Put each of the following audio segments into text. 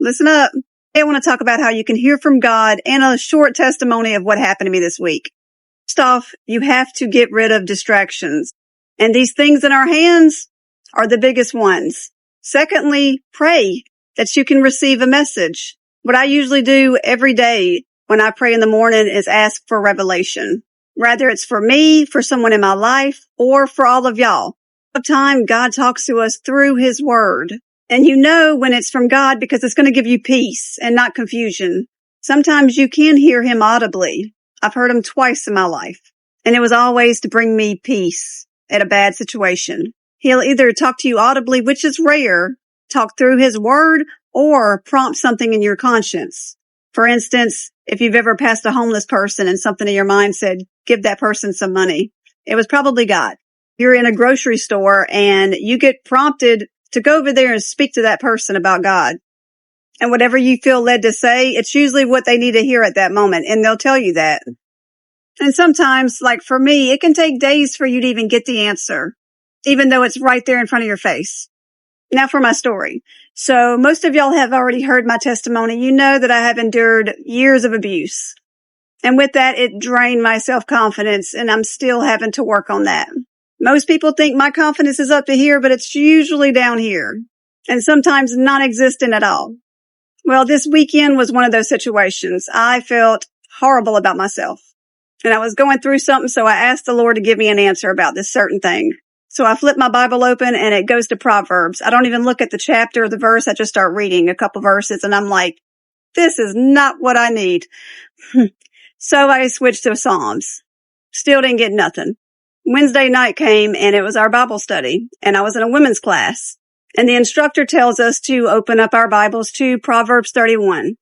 Listen up. Today I want to talk about how you can hear from God and a short testimony of what happened to me this week. First off, you have to get rid of distractions. And these things in our hands are the biggest ones. Secondly, pray that you can receive a message. What I usually do every day when I pray in the morning is ask for revelation. Whether it's for me, for someone in my life, or for all of y'all. Sometimes God talks to us through His Word. And you know when it's from God because it's going to give you peace and not confusion. Sometimes you can hear Him audibly. I've heard Him twice in my life. And it was always to bring me peace at a bad situation. He'll either talk to you audibly, which is rare, talk through His Word, or prompt something in your conscience. For instance, if you've ever passed a homeless person and something in your mind said, give that person some money, it was probably God. You're in a grocery store and you get prompted to go over there and speak to that person about God. And whatever you feel led to say, it's usually what they need to hear at that moment, and they'll tell you that. And sometimes, like for me, it can take days for you to even get the answer, even though it's right there in front of your face. Now for my story. So most of y'all have already heard my testimony. You know that I have endured years of abuse. And with that, it drained my self-confidence, and I'm still having to work on that. Most people think my confidence is up to here, but it's usually down here, and sometimes non-existent at all. Well, this weekend was one of those situations. I felt horrible about myself, and I was going through something, so I asked the Lord to give me an answer about this certain thing. So I flipped my Bible open, and it goes to Proverbs. I don't even look at the chapter or the verse. I just start reading a couple verses, and I'm like, this is not what I need. So I switched to Psalms. Still didn't get nothing. Wednesday night came, and it was our Bible study, and I was in a women's class. And the instructor tells us to open up our Bibles to Proverbs 31.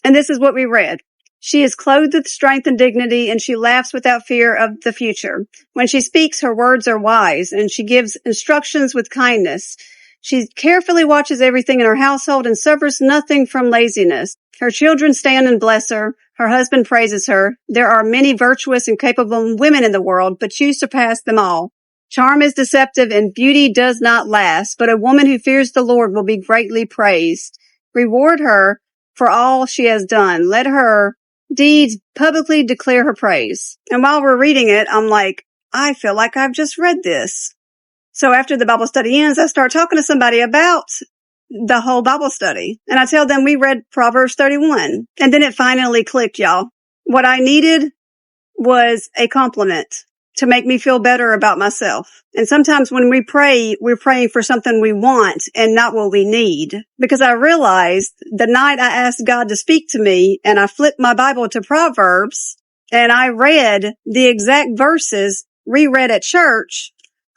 And this is what we read. She is clothed with strength and dignity, and she laughs without fear of the future. When she speaks, her words are wise, and she gives instructions with kindness. She carefully watches everything in her household and suffers nothing from laziness. Her children stand and bless her. Her husband praises her. There are many virtuous and capable women in the world, but you surpass them all. Charm is deceptive and beauty does not last, but a woman who fears the Lord will be greatly praised. Reward her for all she has done. Let her deeds publicly declare her praise. And while we're reading it, I'm like, I feel like I've just read this. So after the Bible study ends, I start talking to somebody about the whole Bible study. And I tell them we read Proverbs 31. And then it finally clicked, y'all. What I needed was a compliment to make me feel better about myself. And sometimes when we pray, we're praying for something we want and not what we need. Because I realized the night I asked God to speak to me and I flipped my Bible to Proverbs and I read the exact verses reread at church,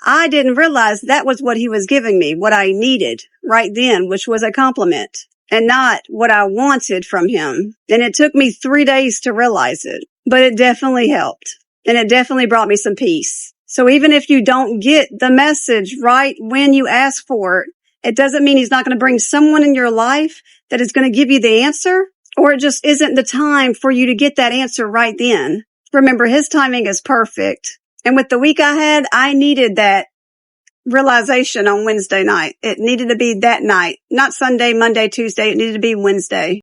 I didn't realize that was what He was giving me, what I needed right then, which was a compliment and not what I wanted from Him. And it took me 3 days to realize it, but it definitely helped. And it definitely brought me some peace. So even if you don't get the message right when you ask for it, it doesn't mean He's not going to bring someone in your life that is going to give you the answer, or it just isn't the time for you to get that answer right then. Remember, His timing is perfect. And with the week I had, I needed that realization on Wednesday night. It needed to be that night, not Sunday, Monday, Tuesday. It needed to be Wednesday.